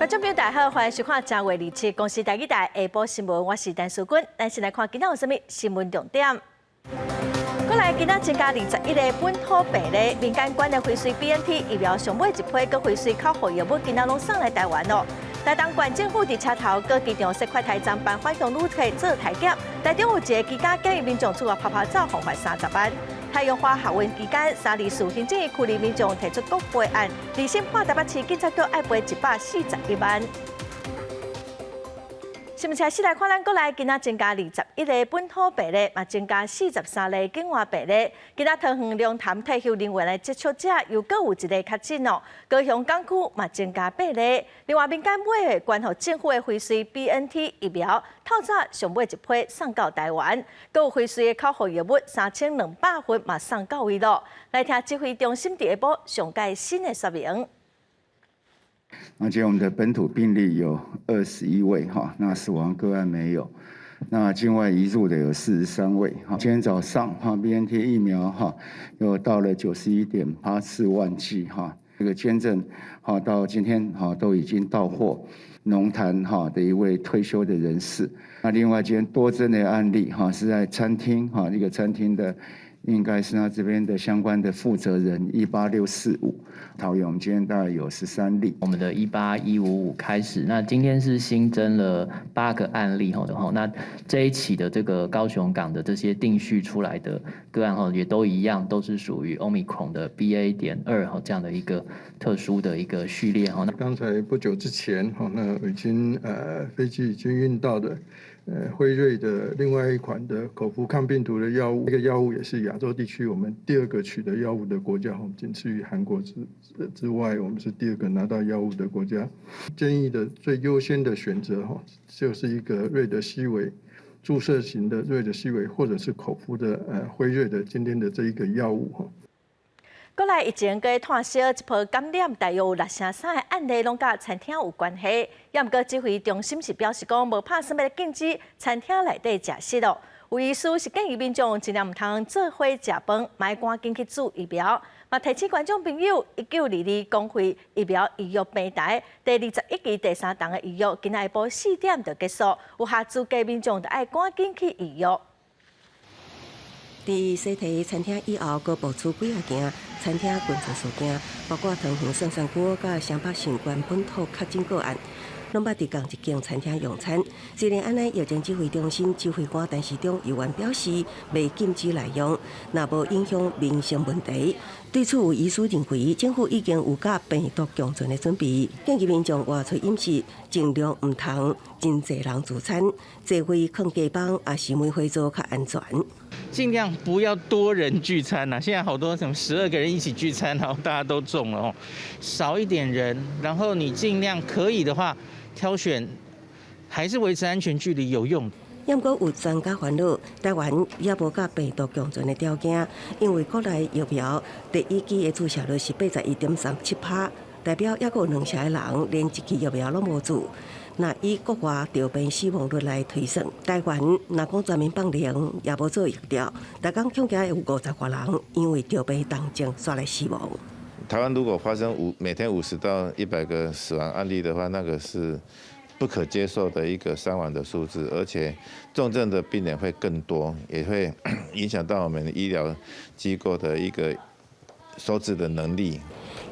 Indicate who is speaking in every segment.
Speaker 1: 观众朋友大家好，欢迎收看正月27公司台语台下晡新闻，我是陈淑君。咱先来看今仔有啥物新闻重点。过来，今仔增加21个本土病例，民间管的辉瑞 BNT 疫苗上尾一批，搁辉瑞口服药物今仔拢送来台湾咯。台东县政府伫车头各机场设快台站办返乡旅客做体检，台中有一个期间建议民众出外拍拍照，罚款30万。太阳花学运期间，324行政区里民众提出国赔案，二审判台北市警察局爱赔141万。新闻车先来看，咱国内今仔增加21个本土病例，嘛增加43个境外病例。今仔桃园龙潭退休人员的接触者又各有一个确诊哦。高雄港区嘛增加8例。另外，民间买的关乎政府的辉瑞 BNT 疫苗，透早上尾一批送到台湾，搁有辉瑞的口服药物3200份嘛送到位咯。来听指挥中心第一波上届新的说明。
Speaker 2: 而且我们的本土病例有21位哈，那死亡个案没有。那境外移入的有43位哈。今天早上哈 ，BNT 疫苗哈又到了91.84万剂哈。这个捐赠哈到今天哈都已经到货。龙潭哈的一位退休的人士。那另外今天多增的案例哈是在餐厅哈，一个餐厅的。应该是他这边的相关的负责人18645，桃园我们今天大概有13例。
Speaker 3: 我们的18155开始，那今天是新增了8个案例哈，那这一起的这个高雄港的这些定序出来的个案哈，也都一样，都是属于 Omicron 的 BA.2哈这样的一个特殊的一个序列哈。
Speaker 4: 刚才不久之前哈，那已经飞机已经运到的。辉瑞的另外一款的口服抗病毒的药物，这个药物也是亚洲地区我们第2个取得药物的国家，仅次于韩国之外，我们是第2个拿到药物的国家。建议的最优先的选择就是一个瑞德西韦注射型的瑞德西韦，或者是口服的辉瑞的今天的这一个药物
Speaker 1: 过来，以前个炭烧一波感染，大约有63个案例，拢甲餐厅有关系。也毋过指挥中心是表示讲，无拍算要禁止餐厅内底食食咯。有医师是建议民众尽量毋通做伙食饭，莫赶紧去注疫苗。嘛提醒观众朋友，1922公费疫苗预约平台第21期第3档的预约，今仔下晡4点就结束，有合资格民众就爱赶紧去预约。
Speaker 5: 伫西堤餐厅以后，佫爆出几啊件餐厅群聚事件，包括桃园松山区甲双北新冠本土确诊个案，拢捌伫同一间餐厅用餐。虽然安尼，疫情指挥中心指挥官陈时中犹原表示，未禁止内容，若无影响民生问题。对此，有医师认为，政府已经有甲病毒共存的准备，建议民众外出饮食尽量毋通真侪人聚餐，聚会放假帮也是每回做较安全。
Speaker 6: 尽量不要多人聚餐呐，现在好多什么12个人一起聚餐，然后大家都中了少一点人，然后你尽量可以的话，挑选还是维持安全距离有用。
Speaker 5: 不过有专家烦恼，台湾也无甲病毒共存的条件，因为国内疫苗第1剂的注射率是81.37%，代表也有2成的人连1剂疫苗拢无注。那以国外着病死亡率来推算，台湾若讲全面放零，也无做疫调，大港恐惊有50多人因为着病当前煞来死亡。
Speaker 7: 台湾如果发生每天50到100个死亡案例的话，那个是不可接受的一个伤亡的数字，而且重症的病人会更多，也会影响到我们医疗机构的一个收治的能力。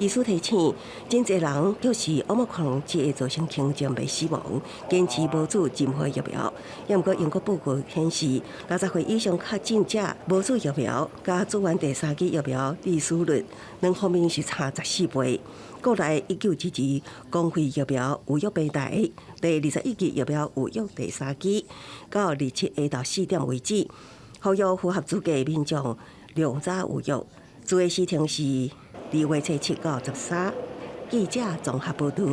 Speaker 5: 医师提醒，真侪人就是Omicron只会造成轻症未死亡，坚持无注任何疫苗。也毋过英国报告显示，60岁以上确诊者无注疫苗，加做完第3剂疫苗致死率2方面是差14倍。国内1922公费疫苗预约平台第21剂疫苗预约第3剂，到27下昼4点为止，呼吁符合资格的民众量早预约。注意时程是2月7到13。记者综合报道。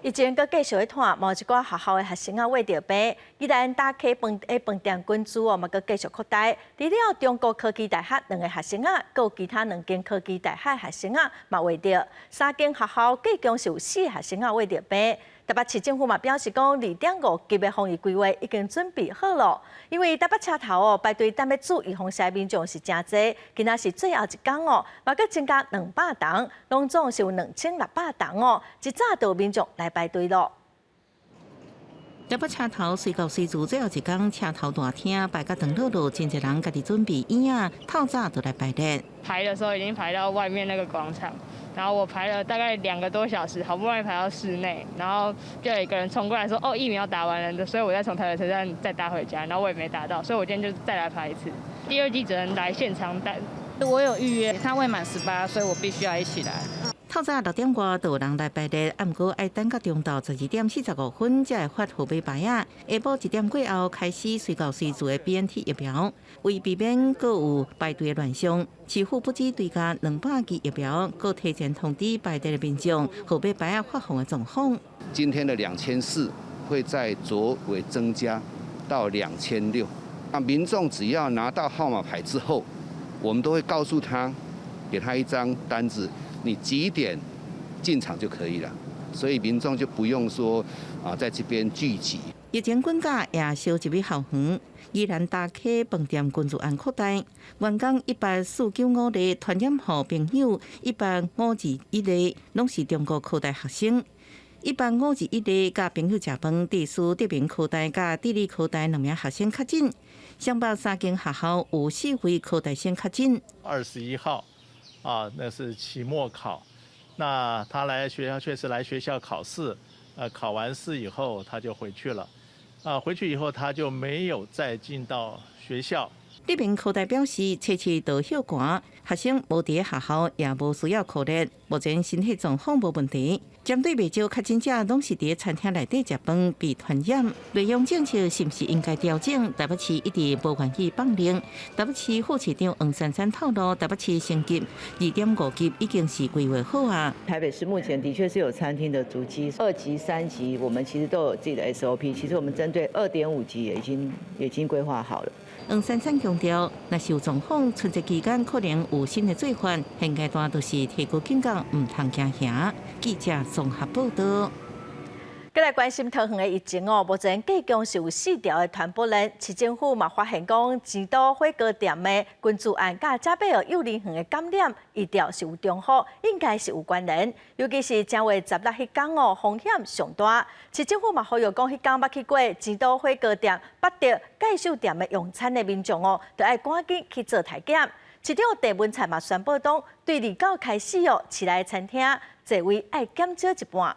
Speaker 1: 疫情阁继续咧拖，某一寡学校的学生为着病，宜兰大溪饭店群聚嘛阁继续扩大。除了中国科技大学2个学生阁有其他2间科技大学学生嘛为着3间学校计共是有4个学生为着病。台北市政府嘛表示讲，2.5级的防疫规划已经准备好了。因为台北车头排队等要注预防剂民众是真多，今仔是最后一天嘛佫增加200档，拢总是有2600档一早就有民众来排队咯。
Speaker 8: 台北车头随到随住最后一天，车头大厅排甲长路，真侪人家己准备椅啊，透早就来排队。
Speaker 9: 排的时候已经排到外面那个广场，然后我排了大概2个多小时，好不容易排到室内，然后就有一个人冲过来说：“哦，疫苗打完了，所以我再从台北车站再搭回家。”然后我也没打到，所以我今天就再来排一次。第2剂只能来现场打。
Speaker 10: 我有预约，他未满18，所以我必须要一起来。
Speaker 8: 透早6点外就有人来排队，不过要等到中昼12点45分才会发号码牌啊。下晡1点过后开始随到随住的 BNT 疫苗，为避免各有排队乱象，市府不止追加200剂疫苗，更提前通知排队的民众号码牌啊发放的状况。
Speaker 11: 今天的2400会在昨尾增加到2600。那民众只要拿到号码牌之后，我们都会告诉他，给他一张单子。你几点进场就可以了，所以民众就不用说在这边聚集。
Speaker 8: 疫情滚价夜宵一味校园，宜兰大溪饭店群聚案扩大，员工149例传染予朋友，151例拢是中国科大学生，151例甲朋友食饭，地区德明科大甲地理科大2名学生确诊，双北3间学校有4位科大生确诊。
Speaker 12: 21号。那是期末考，那他来学校确实来学校考试，考完试以后他就回去了，回去以后他就没有再进到学校。
Speaker 8: 这名科大表示，初期都休寒，学生无伫学校，也无需要课热，目前身体状况无问题。针对未少确诊者，拢是伫餐厅内底食饭被传染，内容政策是不是应该调整？台北市一直无愿意放令。台北市副市长黄珊珊透露，台北市升级2.5级已经是规划好啊。
Speaker 13: 台北市目前的确是有餐厅的足迹，2级、3级我们其实都有自己的 SOP。其实我们针对2.5级也已经规划好了。
Speaker 8: 黄珊珊强调，若是有状况，春节期间可能有新的罪犯，现阶段都是提高警觉，唔通惊吓。记者综合报道。
Speaker 1: 再来关心桃园的疫情目前计共是有4条的传播链。市政府嘛发现讲，钱都火锅店的群聚案甲嘉贝尔幼儿园的感染一调是有中和，应该是有关联。尤其是正月16迄天风险上大。市政府嘛呼吁讲，迄天捌去过钱都火锅店、捌到介绍店的用餐的民众就要赶紧去做体检。市长郑文灿嘛宣布讲，对29开始市内餐厅座位要减少一半。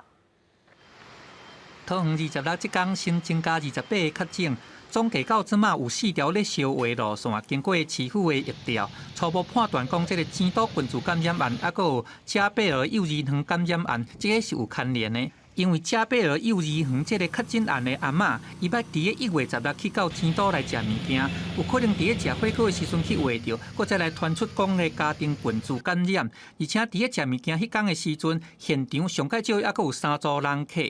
Speaker 14: 桃园26这天新增加28个确诊，总计到即马有4条咧烧话路线，经过市府的疫调，初步判断讲，这个钱都群聚感染案，还佫有嘉贝尔幼儿园感染案，这个是有牵连的。因为嘉贝尔幼儿园这个确诊案的阿嬷，伊捌伫1月16日去到钱都来食物件，有可能伫食火锅的时阵去画着，佮再来传出讲的家庭群聚感染，而且伫食物件迄天的时阵，现场上介少还佫有3组人客。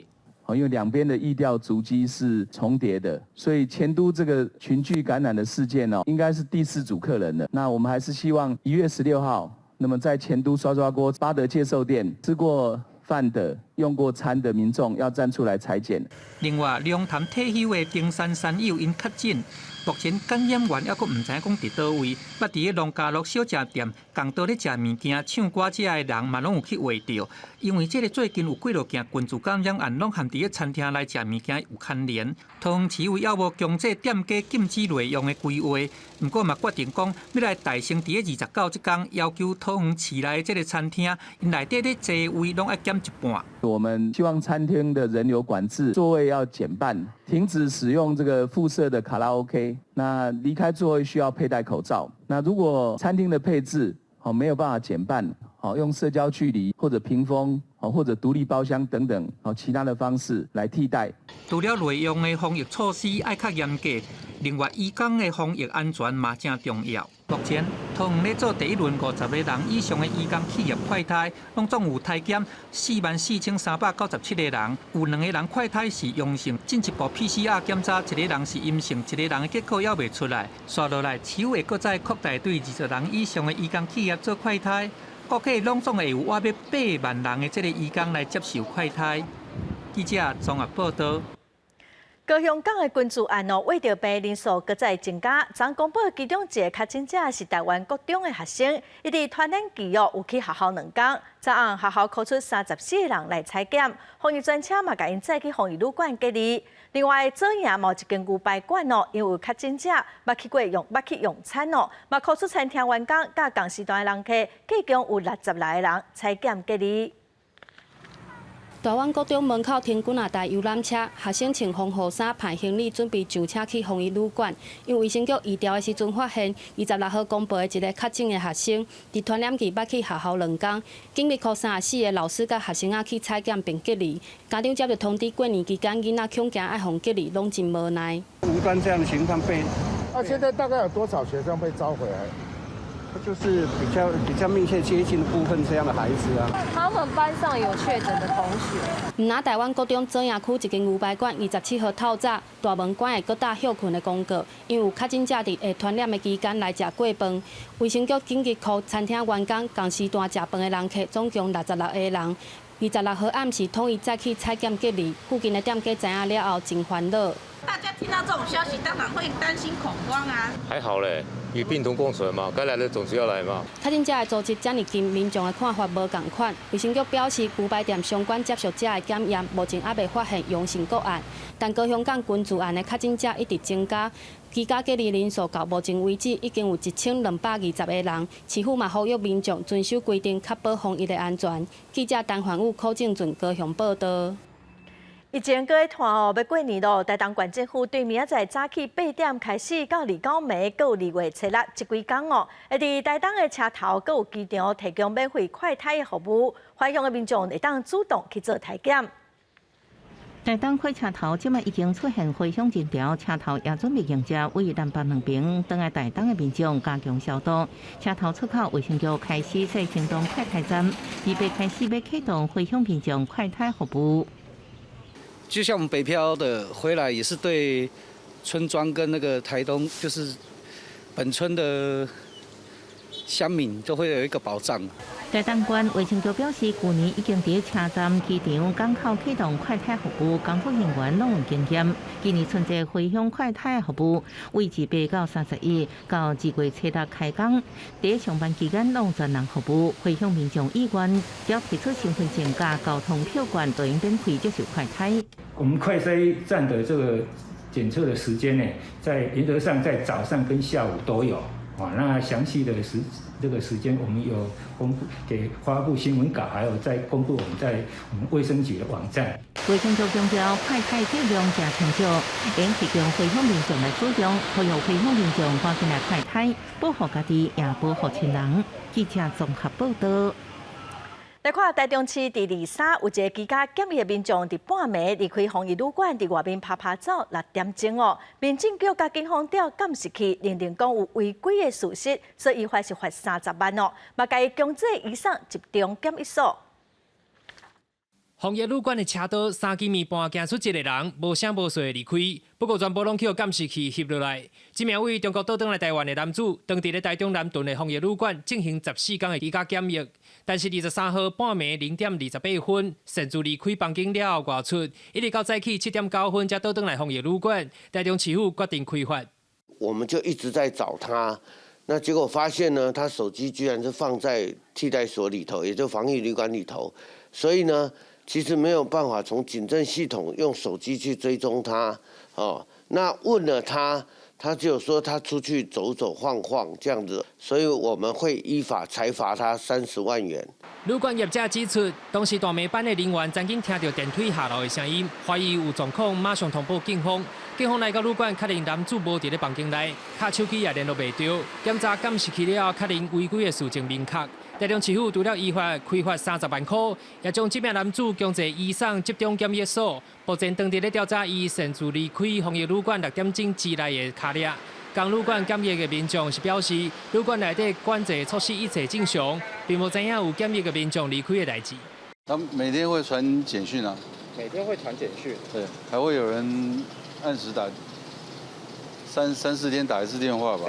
Speaker 15: 因为两边的疫调足迹是重叠的，所以前都这个群聚感染的事件应该是第4组客人了。那我们还是希望1月16号，那么在前都刷刷锅巴德接受店吃过饭的、用过餐的民众要站出来采检。
Speaker 14: 另外，龙潭退休的丁山山友因确诊，目前感染源还佫唔知影讲伫倒位，捌伫农家乐小食店共倒咧食物件、唱歌这的人嘛，拢有去画着。因为这个最近有几落件群聚感染案，拢含伫餐厅来食物件有牵连。桃园市为要无强制店家禁止内容的规划，不过嘛决定讲要来大升伫29这天，要求桃园市内这个餐厅因内底咧座位拢要减一半。
Speaker 15: 我们希望餐厅的人流管制，座位要减半，停止使用这个附设的卡拉 OK。那离开座位需要佩戴口罩。那如果餐厅的配置没有办法减半，用社交距离或者屏风或者独立包厢等等其他的方式来替代。
Speaker 14: 除了内用的防疫措施要较严格，另外医工的防疫安全嘛正重要。目前，桃园咧做第1轮50个人以上的医工企业快筛，拢总有体检44397个人，有2个人快筛是阳性，进一步 PCR 检查1个人是阴性，1个人的结果还未出来。刷落来，市会搁再扩大对20人以上的医工企业做快筛，估计拢总会有约8万人的这个医工来接受快筛。记者综合报道。
Speaker 1: 高雄港的群聚案为着病人数搁再增加，昨公布其中一个确诊者是台湾国中的学生，伊伫传染期有去学校2天，昨暗学校考出34个人来采检，防疫专车嘛甲因载去防疫旅馆隔离。另外，左营某一间牛排馆因为确诊者捌去用餐嘛考出餐厅员工甲同时段的人客，计共有60来个人采检隔离。
Speaker 16: 大湾国中门口停几啊台游览车，学生穿防护衫、派行李，准备上车去防疫旅馆。因为卫生局移调的时阵发现，26号公布的一个确诊的学生，伫传染期捌去学校2天，经历靠34个老师甲学生去采检并隔离。家长接到通知，过年期间囡仔恐惊爱防隔离，拢真无奈。
Speaker 17: 无端这样的情况被，
Speaker 18: 现在大概有多少学生被召回来？
Speaker 17: 就是比较密切接近的部分这样的孩子啊。
Speaker 16: 他们班上有确诊的同学。唔拿台湾国中左营区一间牛排馆27号透早大门关的各大休困的公告，因为有确诊者伫会传染的期间来食过饭。卫生局紧急呼餐厅员工同时段食饭的人客总共66个人。26号暗时统一再去采检隔离，附近的店家知影了后真烦恼。
Speaker 19: 大家听到这种消息，当然会担心恐慌啊。
Speaker 20: 还好嘞，与病毒共存嘛，该来的总是要来嘛。
Speaker 16: 确诊者的组织这么近，民众的看法无同款。卫生局表示，牛排店相关接触者的检验目前还未发现阳性个案，但高雄港群聚案的确诊者一直增加。居家隔离人数到目前为止已经有1220个人，市府嘛呼吁民众遵守规定，确保防疫的安全。记者陈焕武、柯正俊高雄报道。
Speaker 1: 以前搁咧传要过年咯，台东县政府对明仔载早起8点开始到29暝，搁有2月7日这几天会伫台东的车头搁有机场提供免费快筛的服务，返乡的民众会当主动去做体检。
Speaker 8: 台东火车头即卖已经出现回乡人潮，车头也准备迎接为南北两边等来台东的民众加强消毒。车头出口卫生局开始在行动快筛站，预备开始要启动回乡民众快筛服务。
Speaker 17: 就像我们北漂的回来，也是对村庄跟那个台东，就是本村的乡民都会有一个保障。
Speaker 8: 台东县卫生局表示，去年已经伫车站、机场、港口启动快筛服务，工作人员拢有经验。今年春节回乡快筛服务，为18到31到2月7日开工，伫上班期间拢全人服务。回乡民众意愿，只要提出身份证加交通票券，就应免费接受快筛。
Speaker 21: 我们快筛站的这个检测的时间呢，在原则上在早上跟下午都有。那详细的这个时间，我们有公布给发布新闻稿，还有再公布我们卫生局的网站。
Speaker 8: 卫生局强调，快筛剂量正清楚，应提供回乡民众来使用，呼吁回乡民众赶紧来快筛，保护家己也保护亲人。记者综合报道。
Speaker 1: 来看台中市第23有一个居家检疫的民众，伫半暝离开防疫旅馆，伫外面拍走6点钟民政局甲警方调监视器，认定讲有违规的事实，所以罚是罚30万嘛甲伊强制移送集中检疫所。
Speaker 22: 防疫旅馆的车道3公里半行出一个人，无声无息离开，不过全部拢去监视器翕落来。这名为中国倒转来台湾的男子，当地咧台中南屯的防疫旅馆进行14天的居家检疫，但是23号半暝0点28分擅自离开房间了后外出，一直到早起7点9分才倒转来防疫旅馆。台中市府决定开罚。
Speaker 23: 我们就一直在找他，那结果发现呢，他手机居然是放在替代所里头，也就防疫旅馆里头，所以呢。其实没有办法从警政系统用手机去追踪他，那问了他，他只有说他出去走走晃晃这样子，所以我们会依法裁罚他30万元。
Speaker 22: 旅馆业者指出，当时大暝班的人员曾经听到电梯下楼的声音，怀疑有状况，马上通报警方。警方来到旅馆，确认男子无伫咧房间内，卡手机也联络袂到，检查监视器了后，确认违规的事情明确。台中市府除了依法开罚30万块，也将这名男子强制移送集中检疫所。目前当地咧调查伊擅自离开防疫旅馆6点钟之内的卡掠。港旅馆检疫的民众是表示，旅馆内底管制措施一切正常，并无知影有检疫的民众离开的代志。
Speaker 24: 他们每天会传简讯啊，
Speaker 25: 每天会传简讯，
Speaker 24: 对，还会有人按时打，3、4天打1次电话吧。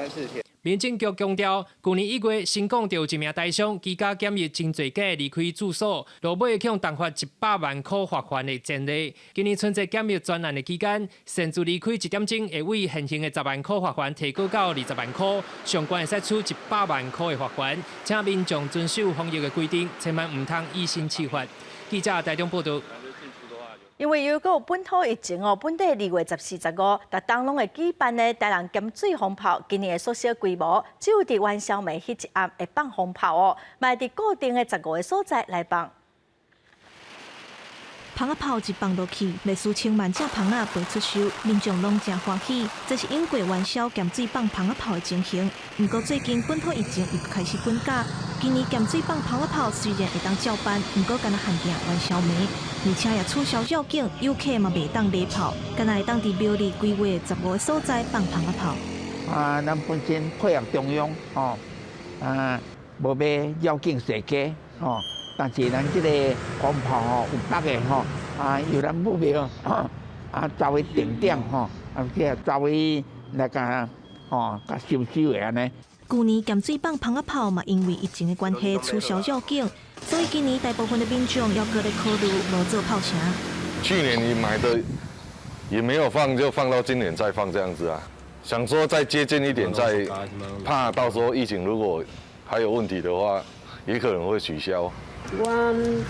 Speaker 22: 民民政局强调，去年1月新港就有一名台商居家检疫真侪假离开住所，落尾向重罚100万块罚款的前例。今年春节检疫专案的期间，擅自离开1点钟，会为现行的10万块罚款提高到20万块，上悬会使处100万块的罚款。请民众遵守防疫的规定，千万唔通以身试法。记者台中报道。
Speaker 1: 因为有个本土疫情本地2月14、15，逐当拢会举办的台人咸水风炮，今年会缩小规模，只有伫元宵暝迄一暗会放风炮嘛会伫固定的15个所在来放。
Speaker 2: 蜂仔炮一放落去，类似千万只蜂仔飞出手，民众拢真欢喜。这是因过元宵咸水放蜂仔炮的情形。不过最近本土疫情又开始滚价，今年咸水放蜂仔炮虽然会当照办，不过敢若限定元宵暝，而且也取消入境，游客嘛袂当礼炮，敢若会当伫庙里规划15个所在放蜂仔炮。
Speaker 3: 咱本身配合中央无要入境设计但是咱这个风炮有8个由咱目标作为定点作为那个甲收收的安尼。
Speaker 2: 去年咸水放蜂仔炮嘛，因为疫情的关系取消入境，所以今年大部分的民众要搁来考虑无做炮城。
Speaker 4: 去年你买的也没有放，就放到今年再放这样子啊。想说再接近一点，再怕到时候疫情如果还有问题的话，也可能会取消。
Speaker 6: 我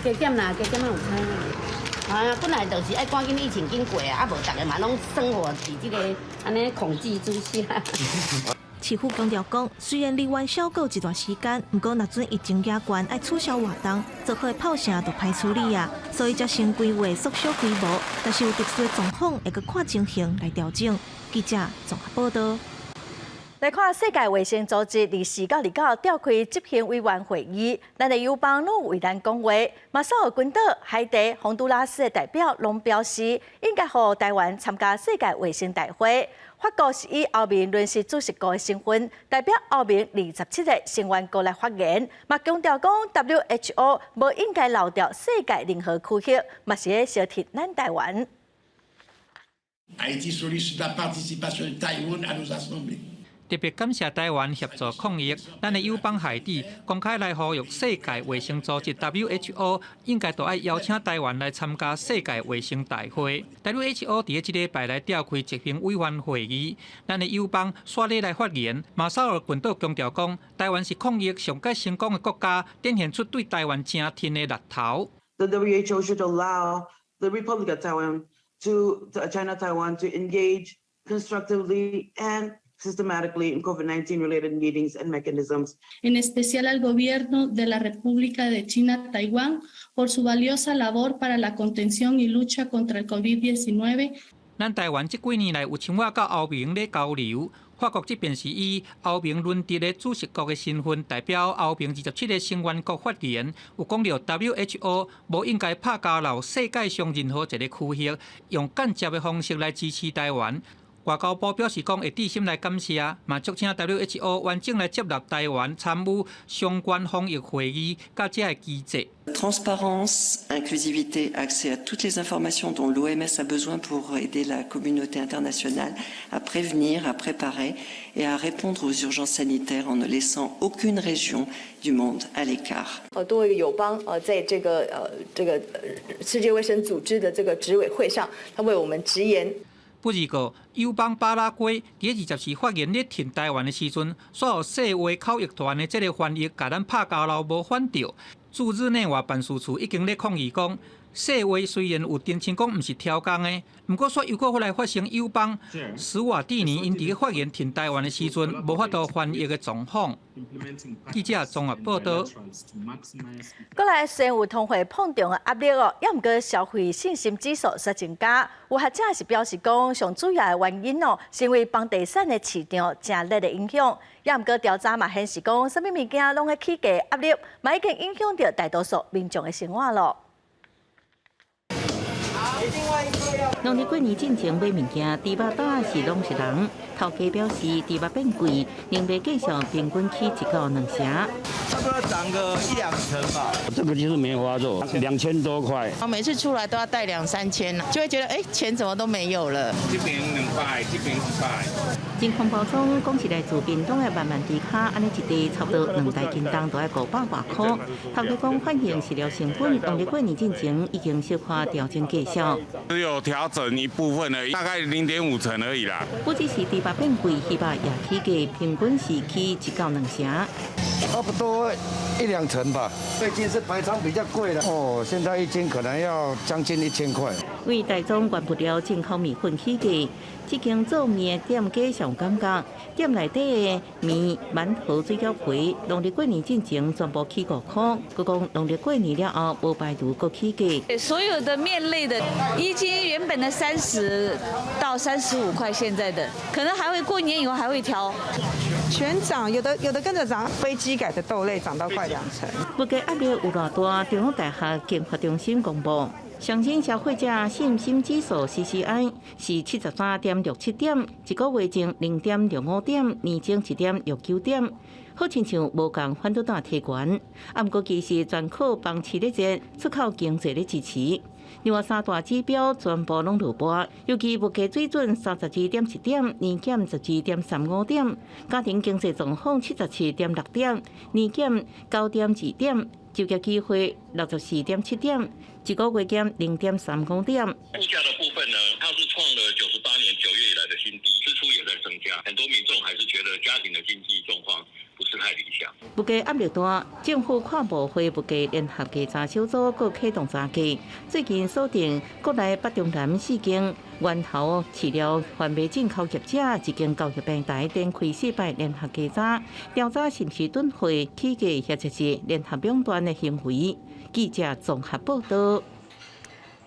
Speaker 6: 加减啦，加减有差。本来就是爱赶紧疫情经过啊，无大家嘛拢生活伫这个安尼恐惧之下。
Speaker 2: 市府强调讲，虽然离元宵还有一段时间，不过若准疫情压关，爱取消活动，做好的炮声就歹处理啊，所以才先规划缩小规模，但是有特殊的状况，会搁看情形来调整。记者综合报道。
Speaker 1: 来看世界卫生组织24到29召开执行委员会议，咱的友邦拢为咱讲话。马绍尔群岛、海地、洪都拉斯的代表拢表示，应该让台湾参加世界卫生大会。法国是以欧盟轮值主席国的身份，代表欧盟27个成员国来发言，嘛强调讲 WHO 无应该漏掉世界任何区域，嘛是咧小贴咱台湾。
Speaker 14: 特别感谢台湾协助抗疫，咱的友邦海地公开来呼吁世界卫生组织 WHO 应该都爱邀请台湾来参加世界卫生大会。WHO 伫这礼拜来召开执行委员会议，咱的友邦刷咧来发言。马绍尔群岛强调讲，台湾是抗疫上届成功的国家，展现出对台湾正天的力头。
Speaker 25: The WHO should allow the Republic of Taiwan China Taiwan to engage constructively and systematically in COVID-19 related meetings and mechanisms.
Speaker 26: En especial al gobierno de la República de China Taiwán por su valiosa labor para la contención y lucha contra el COVID-19.
Speaker 14: 咱台湾这几年来有参与到欧盟咧交流，法国这边是以欧盟轮值的主席国的身份，代表欧盟27个成员国发言，有讲到 WHO 无应该拍交漏世界上任何一个区域，用间接的方式来支持台湾。外交部表示讲会致心来感谢，嘛促请 WHO 完整来接纳台湾参与相关防疫会议，甲这个机制。
Speaker 27: Transparence, inclusivité, accès à toutes les informations dont l'OMS a besoin pour aider la communauté internationale à prévenir, à préparer et à répondre aux urgences sanitaires en ne laissant aucune région du monde à l'écart.
Speaker 28: 多一个友邦在这个世界卫生组织的这个执委会上，他为我们直言。
Speaker 14: 不二个友邦巴拉圭伫24发言咧挺台湾的时阵，所有世卫口译团的这个翻译，甲咱拍交流无反对。驻日内瓦办事处已经咧抗议讲，世卫虽然有澄清讲毋是挑工的，不过说又搁来发生友邦斯瓦蒂尼因伫咧发言挺台湾的时阵，无法度翻译的状况。记者综合报道。
Speaker 1: 过来虽然有通货膨胀的压力也毋过消费信心指数却增加。有学者是表示讲，上主要的原因是因为房地产的市场正热的影响。也毋过调查嘛显示讲，啥物物件拢喺起价压力，嘛已经影响到大多数民众的生活咯。另外一个
Speaker 8: 农历过年进前买物件，猪肉担是拢是人。头家表示，猪肉变贵，仍未继续平均起1到2成。
Speaker 5: 差不多涨个1-2成吧。这个就是梅花肉，2000多块。
Speaker 7: 每次出来都要带2-3千，就会觉得钱怎么都没有了。
Speaker 5: 这边200，这边100。
Speaker 8: 真空包装讲是来自屏东的慢慢猪脚，安尼一袋差不多2袋斤重，都要500多块。头家讲反映饲料成本，农历过年进前已经小可调整价少，
Speaker 5: 只有调整一部分而已，大概0.5成而已啦。
Speaker 8: 不只是猪肉变贵，鱼肉也起价，平均是起1到2成。
Speaker 5: 差不多1-2成吧。最近是排场比较贵了哦，现在1斤可能要将近1000块。
Speaker 8: 为台中原物料进口米粉起价。这间做面的店家上感觉，店内底的面、馒头、水饺皮，农历过年进前全部起5块，佮讲农历过年了后无排除佮起价。
Speaker 9: 所有的面类的1斤原本的30到35块，现在的可能还会过年以后还会调。
Speaker 10: 全涨，有的跟着涨，非基改的豆类涨到快2成。
Speaker 8: 物价压力有偌大？中央大学经发中心公布。上新消费者信心指数 CCI 是73.67点，一个月前0.65点，年前1.69点，好亲像无共反倒弹提悬。啊，不过其实全靠房市的热、出口经济的支持。另外3大指标全部拢落波，尤其物价水准32.7点，年减12.35点；家庭经济状况77.6点，年减9.2点；就业机会64.7点，一个月减0.35点。
Speaker 11: 物价的部分呢，它是创了98年9月以来的新低，支出也在增加，很多民众还是觉得家庭的经济状况不是太理想。
Speaker 8: 物价压力大，政府跨部会物价联合稽查小组佫启动查价，最近锁定国内北中南4间源头饲料贩卖进口业者，一间教育平台展开4摆联合稽查，调查是毋是囤货、起价或者是联合垄断的行为。记者综合报道。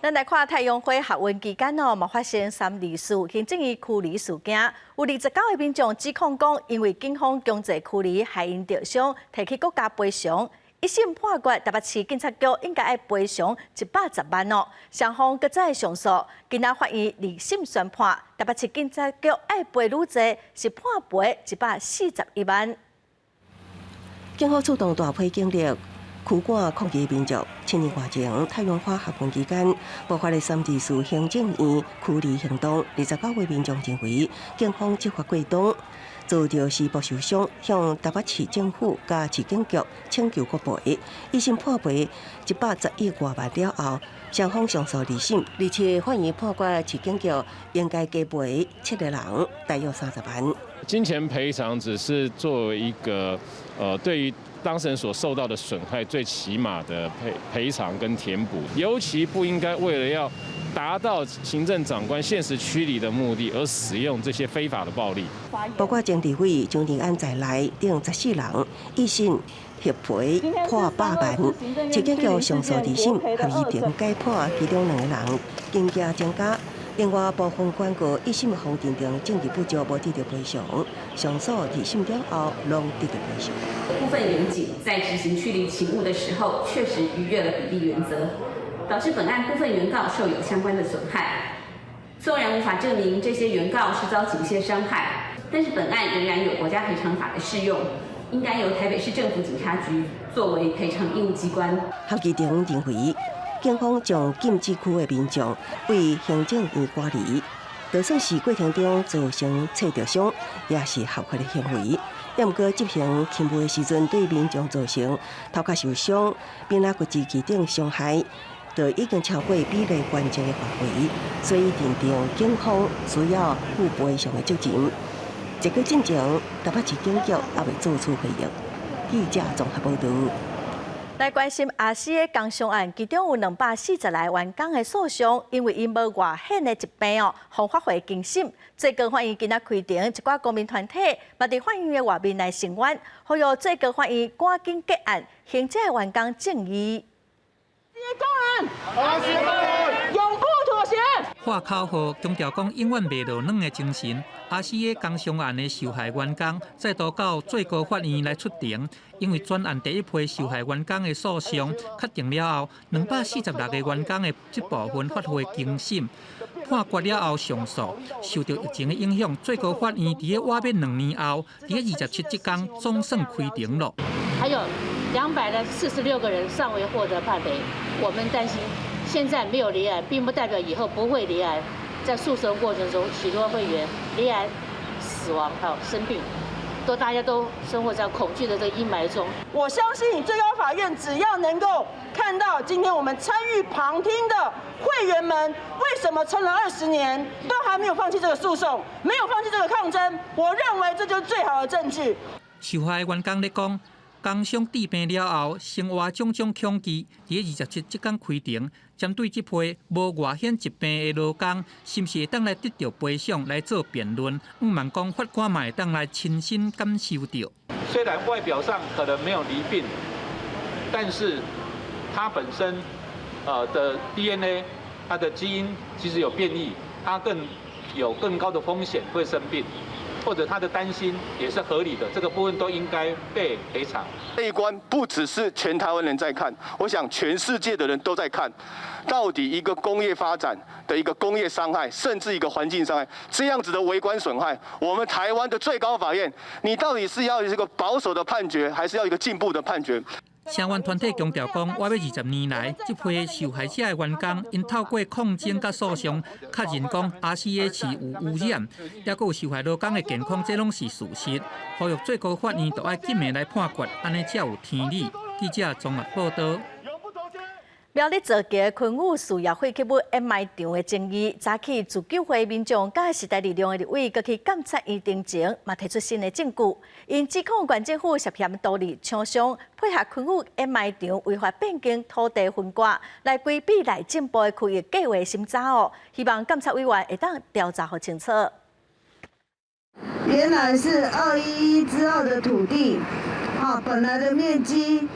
Speaker 1: 咱来看太阳花学运期间嘛发生3例事，行政院驱离事件，有29个民众指控讲，因为警方强制驱离害因受伤，提起国家赔偿。一审判决台北市警察局应该要赔偿110万哦。双方搁再上诉，今仔法院2审宣判，台北市警察局爱赔愈多，是判赔141万。
Speaker 12: 警方出动大批警力。驱赶抗议民众，7年外前太阳花学运期间爆发的3次事行政院驱离行动，29位民众认为警方执法过当，遭到施暴受伤，向台北市政府甲市警局请求国赔。一审判赔110亿多万了后，双方上诉2审，而且法院判决市警局应该加赔7个人大约30万。
Speaker 13: 金钱赔偿只是作为一个对于当事人所受到的损害最起码的赔偿跟填补，尤其不应该为了要达到行政长官限时驱离的目的而使用这些非法的暴力。
Speaker 12: 包括政治委张立安在内等14人，一审协赔判8万，市警局上诉2审合议庭改判其中2个人经价增加。另外，部分原告一审方认定政治不足无得到赔偿，上诉2审了后拢得到赔偿。
Speaker 15: 部分员警在执行驱离勤务的时候，确实逾越了比例原则，导致本案部分原告受有相关的损害。虽然无法证明这些原告是遭警械伤害，但是本案仍然有国家赔偿法的适用，应该由台北市政府警察局作为赔偿义务机关。
Speaker 12: 合议庭认为，警方将禁制区的民众为行政院赶离，就算是过程中造成切着伤，也是合法的行为。也毋过执行勤务的时阵，对民众造成头壳受伤、边仔骨质其等伤害，就已经超过比例原则的范围，所以认定警方需要负赔偿的责任。这个进前，台北市警局也未做出回应。记者综合报道。
Speaker 1: 来关心阿西的工伤案，其中有240来员工的诉讼，因为因无外显的疾病互法会经审。最高法院今仔开庭，一寡公民团体嘛伫法院的外面来声援，呼吁最高法院赶紧结案，还这员工正义。
Speaker 10: 工人，永不妥协。
Speaker 14: 话口号强调讲永远袂落软的精神。RCA 工伤案的受害员工再度到最高法院来出庭，因为专案第一批受害员工的诉讼确定了后，246个员工的这部分发挥公审。判决了后上诉，受到疫情的影响，最高法院伫个外面2年后，伫个27日天总算开庭了。
Speaker 16: 还有246个人尚未获得判赔，我们担心现在没有离案，并不代表以后不会离案。在诉讼过程中，许多会员离案、死亡还有生病，大家都生活在恐惧的这个阴霾中。
Speaker 10: 我相信最高法院只要能够看到今天我们参与旁听的会员们，为什么撑了20年都还没有放弃这个诉讼，没有放弃这个抗争，我认为这就是最好的证据。
Speaker 14: 受害员工咧讲。工伤治病了后，生活种种恐惧，伫27日天开庭，针对这批无外显疾病的劳工，是不是会当来得到赔偿来做辩论？望讲法官嘛会当来亲身感受到。
Speaker 17: 虽然外表上可能没有罹病，但是它本身的 DNA， 它的基因其实有变异，它有更高的风险会生病。或者他的担心也是合理的，这个部分都应该被赔偿。
Speaker 18: 这一关不只是全台湾人在看，我想全世界的人都在看，到底一个工业发展的一个工业伤害，甚至一个环境伤害，这样子的微观损害，我们台湾的最高法院，你到底是要一个保守的判决，还是要一个进步的判决？
Speaker 14: 相关团体强调讲，我要20年来，这批受害者的员工，因透过抗争甲诉讼，确认讲 RCA 是有污染，也有受害劳工的健康，这拢是事实。呼吁最高法院都要紧的来判决，安尼才有天理。记者综合报道。
Speaker 1: 苗栗造桥昆武需要废弃物掩埋场的争议，早起自救会民众甲时代力量的立委，佮去监察院庭前，嘛提出新的证据，因指控县政府涉嫌独立厂商配合昆武掩埋场违法变更土地分割，来规避内政部的区域计划审查哦。希望监察委员会当调查好清楚。
Speaker 19: 原来是211之后的土地，本来的面积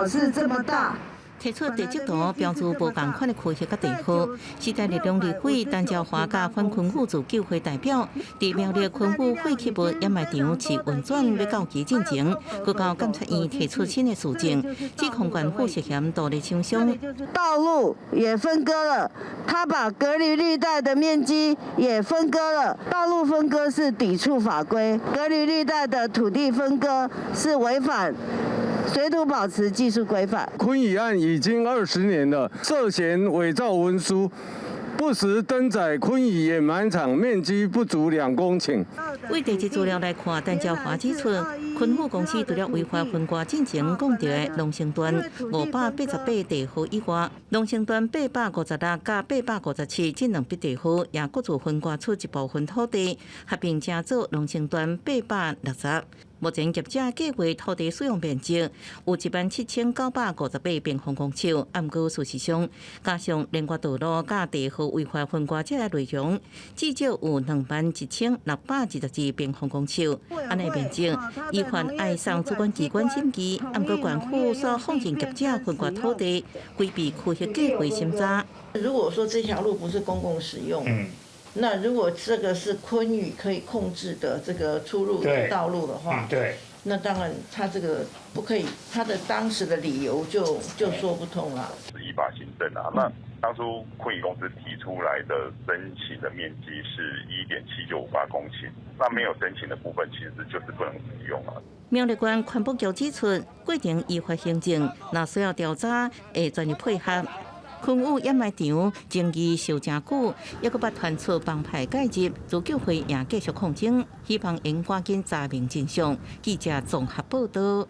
Speaker 19: 是这么大。
Speaker 8: 提出地质图标注无共款的区域甲地号，时代力量立委陈椒华甲反昆武自救会代表，伫苗栗昆武废弃物掩埋场试运转要到期进前，佮到监察院提出新的事证，指控县府涉嫌独立厂商。
Speaker 19: 道路也分割了，他把隔离绿带的面积也分割了。道路分割是抵触法规，隔离绿带的土地分割是违反水土保持技术规范。
Speaker 20: 昆乙案已经20年了，涉嫌伪造文书，不实登载昆乙掩埋场面积不足2公顷。
Speaker 8: 为地质资料来看，陈椒华指出，昆武公司除了违法分割进前讲到的龙兴段588地号以外，龙兴段856甲857这2笔地号也各自分割出一部分土地，合并成做龙兴段860。目前业者计划土地使用面积有17958平方公尺，按过事实上，加上连外道路甲地号违法分割这类内容，至少有21622平方公尺。安尼面积，依法爱送主管机关审计，按过县府所放任业者分割土地，规避区域计划审查。
Speaker 19: 如果说这条路不是公共使用，那如果这个是昆宇可以控制的这个出入道路的话，那当然他这个不可以，他的当时的理由就说不通了。
Speaker 21: 是依法行政啊，那当初昆宇公司提出来的申请的面积是1.7958公顷，那没有申请的部分其实就是不能使用啊。
Speaker 8: 苗栗县环保局指出，过程依法行政，若需要调查，会全力配合。昆武掩埋场争议受真久，也佫捌传出帮派介入，自救会也继续抗争，希望应赶紧查明真相。记者综合报道。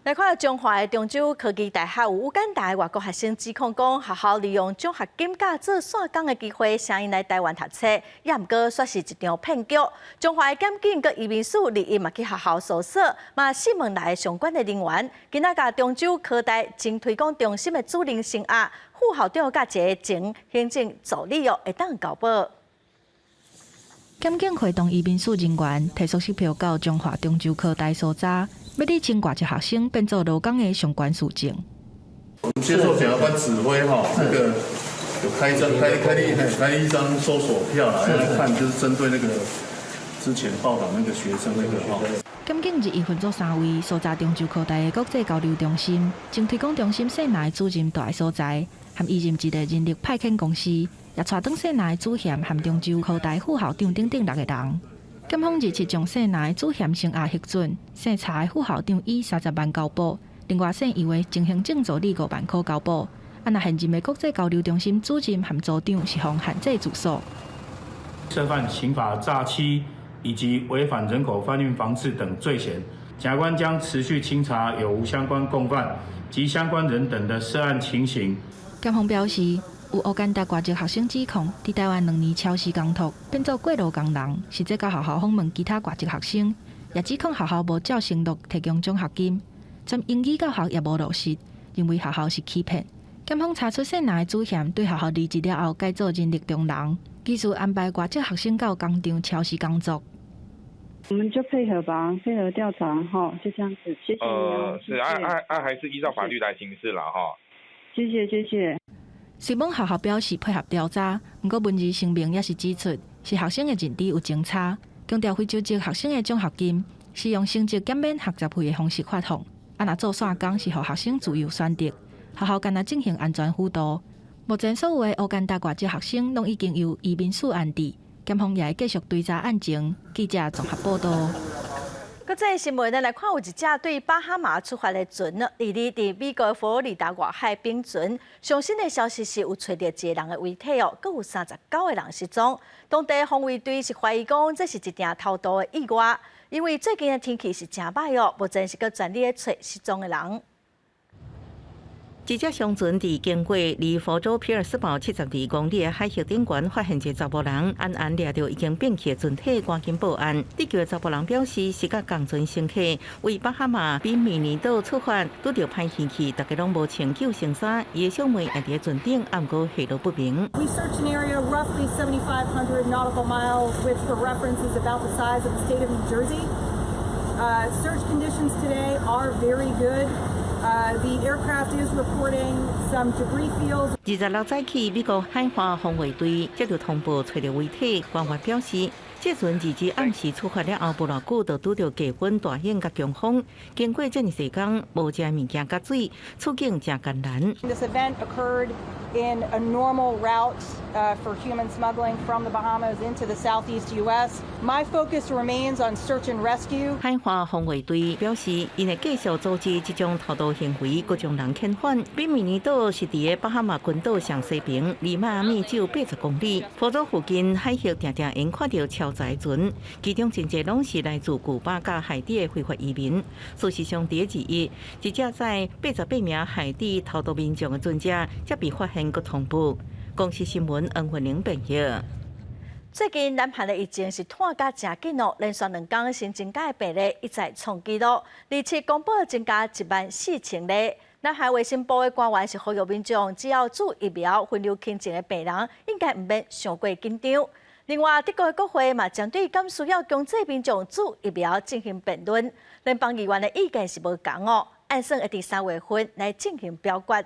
Speaker 1: 来看中华的中州科技大学有5间大的外国学生指控讲，学校利用奖学金甲做线工的机会，请因来台湾读册，也毋过说是一场骗局。中华的检警佮移民署立即嘛去学校搜索，嘛询问来相关的人员，今仔甲中州科大正推广中心的主任生涯副校长甲一个前行政助理会当交保。
Speaker 2: 检警会同移民署人员提出支票到中华中州科大所查，要你请外籍学生变做劳工的相关事情。
Speaker 23: 我们接受检察官指挥这个
Speaker 3: 有开一张搜索票啦，要来看就是针对那个之前报道那个学生那个哈。
Speaker 2: 检警日已分作3位，所在中州科大的国际交流中心，正推广中心县内主任大的所在，和移任一个人力派遣公司，也带转县内主嫌和中州科大副校长等6个人。检方日前将县内主嫌声押核准，县查的副校长以30万交保，另外县以为进行证助理5万块交保。啊，那现任的国际交流中心主任和组长是奉限制住所。
Speaker 4: 涉犯刑法诈欺以及违反人口贩运防治等罪嫌，检察官将持续清查有无相关共犯及相关人等的涉案情形。
Speaker 2: 检方表示，有乌干达外籍学生指控，伫台湾2年超时工作，变做过路工人，实际到学校访问其他外籍学生，也指控学校无照承诺提供奖学金，将英语教学也无落实，认为学校是欺骗。检方查出县内的主嫌对学校离职了后改做人力中人，技术安排外籍学生到工厂超时工作。
Speaker 6: 我们就配合吧，配合调查哈，就这样子，谢谢你
Speaker 22: 是按还是依照法律来行事了哈。
Speaker 6: 谢谢。
Speaker 2: 西蒙学校表示配合调查，不过文字声明也是指出是学生的认知有争差，强调非就职学生的奖学金是用成绩减免学习费的方式发放，啊若做线工是予学生自由选择。学校干那进行安全辅导。目前所有的乌干达外籍学生拢已经由移民署安置，检方也会继续追查案情。记者综合报道。
Speaker 1: 国际新闻，咱来看有一架对巴哈马出发的船，伫美国佛罗里达外海冰船。上新的消息是有找到一个人的遗体哦，阁有39个人失踪。当地防卫队是怀疑讲这是一件偷渡的意外，因为最近的天气是真歹哦，目前是阁全力找失踪的人。
Speaker 8: 一只商船伫经过离佛州皮尔斯堡72公里的海峡顶悬，发现一个查甫人，暗掠到已经变去的船体，赶紧报案。得救的查甫人表示，是甲同船乘客为巴哈马比美尼岛出发，拄到歹天气，大家拢无穿救生衫，伊的小妹也伫船顶，暗过下落不明。
Speaker 23: We searched an area roughly 7,500 nautical miles, which for reference is about the size of the state of New Jersey. Search conditions today are very good. The aircraft is reporting some debris fields.
Speaker 8: 26早起，美国海华防卫队接到通报，找到遗体。官员表示，这船日前暗时出发了后，无偌久就拄到飓风大险甲强风。经过这么多天，无食物件甲水，处境真艰难。
Speaker 23: This event occurred in a normal route for human smuggling from the Bahamas into the southeast U.S. My focus remains on search and rescue.
Speaker 8: 海华防卫队表示，因会继续组织这种偷渡行为，各将人遣返。比美尼岛是伫个巴哈马群岛上西边，离迈阿密只有80公里。佛州附近海峡常常因看到超载船，其中真侪拢是来自古巴甲海底的非法移民。事实上，第一只载88名海底偷渡民众的船只，才被发现佮通报。公司新闻恩云玲报道。
Speaker 1: 最近南韩的疫情是拖甲真紧哦，连续2天新增加的病例一再创纪录，而且公布增加14000例。南韩卫生部的官员是呼吁民众，只要注疫苗分流轻症的病人，应该唔免伤过紧张。另外，德国的国会嘛将对敢需要强制民众注疫苗进行辩论，联邦议员的意见是无同哦，按算会伫3月份来进行表决。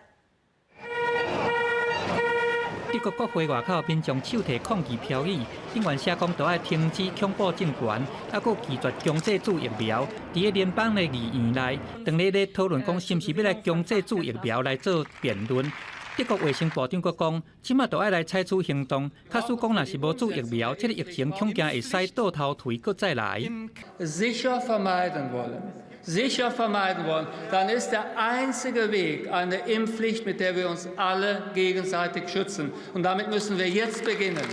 Speaker 14: 德国国会外口民众手提抗议标语，警员写讲都要停止恐怖政权，还佫拒绝强制注疫苗。伫个联邦的议院内，当日咧讨论讲是毋是要来强制注疫苗来做辩论。德国卫生部长佫讲，即马都要来采取行动，假使讲若是无注疫苗，这个疫情恐惊会使倒头退佫再来。
Speaker 24: Sicher vermeiden wollen, dann ist der einzige Weg eine Impfpflicht, mit der wir uns alle gegenseitig schützen. Und damit müssen wir jetzt beginnen.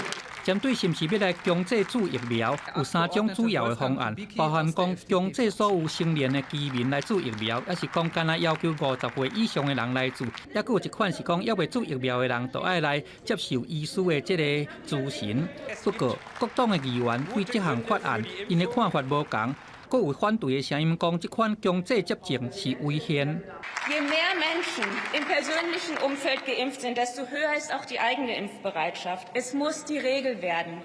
Speaker 14: 针对是毋是要来强制注疫苗，有3种主要的方案，包含讲强制所有成年的居民来注疫苗，还是讲干那要求50岁以上的人来注，也佫有一款是讲要未注疫苗的人，都爱来接受医师的这个咨询。不过，各党的议员对这项法案，因的看法无同。各有反对的声音讲，这款强制接种是违宪。
Speaker 25: Je mehr Menschen im persönlichen Umfeld geimpft sind, desto höher ist auch die eigene Impfbereitschaft. Es muss die Regel werden,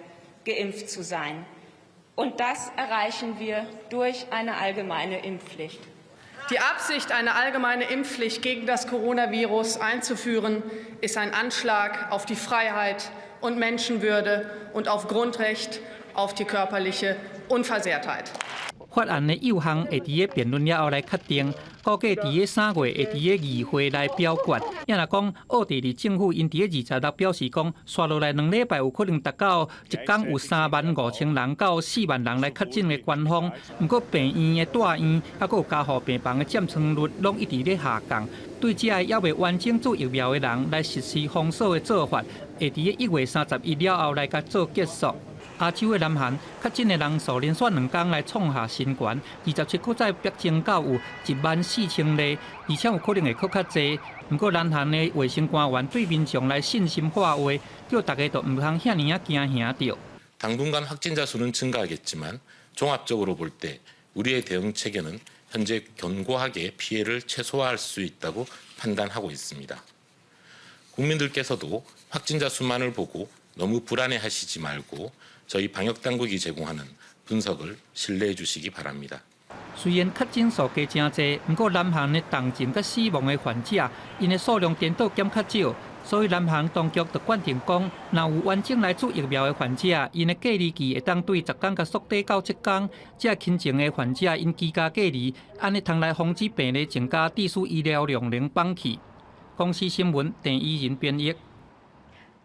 Speaker 25: geimpft zu sein. Und das erreichen wir durch eine allgemeine Impfpflicht.
Speaker 5: Die Absicht, eine allgemeine Impfpflicht gegen das Coronavirus einzuführen, ist ein Anschlag auf die Freiheit und Menschenwürde und auf Grundrecht auf die körperliche Unversehrtheit.
Speaker 14: 法案的有项会伫个辩论了后来确定，估计伫个3月会伫个议会来表决。也若讲奥地利政府因伫个26表示讲，刷落来2礼拜有可能达到一天有35000人到4万人来确诊的关方。不过病院的大院，还佫有加护病房的占床率，拢一直咧下降。对这还未完整做疫苗的人来实施封锁的做法，会伫个1月31了后来甲做结束。 亚洲的南韩确诊的人数连续2天来创下新高，27区再飙增到有14000例，而且有可能会更较侪。不过南韩的卫生官员对民众来信心话话，叫大家都唔通遐尼惊吓着。
Speaker 7: 당분간 확진자 수는 증가하겠지만 종합적으로 볼 때 우리의 대응 체계는 현재 견고하게 피해를 최소화할 수 있다고 판단하고 있습니다. 국민들께서도 확진자 수만을 보고 너무 불안해하시지 말고 저희 방역 당국이 제공하는 분석을 신뢰해 주시기 바랍니다.
Speaker 14: 虽然确诊数加真侪，不过南韩的重症甲死亡的患者，因的数量颠倒减较少，所以南韩当局就决定讲，若有完整来做疫苗的患者，因的隔离期会当对10天甲缩短到7天。这轻症的患者因居家隔离，安尼通来防止病例增加，致使医疗量能放弃。公司新闻郑依仁编译。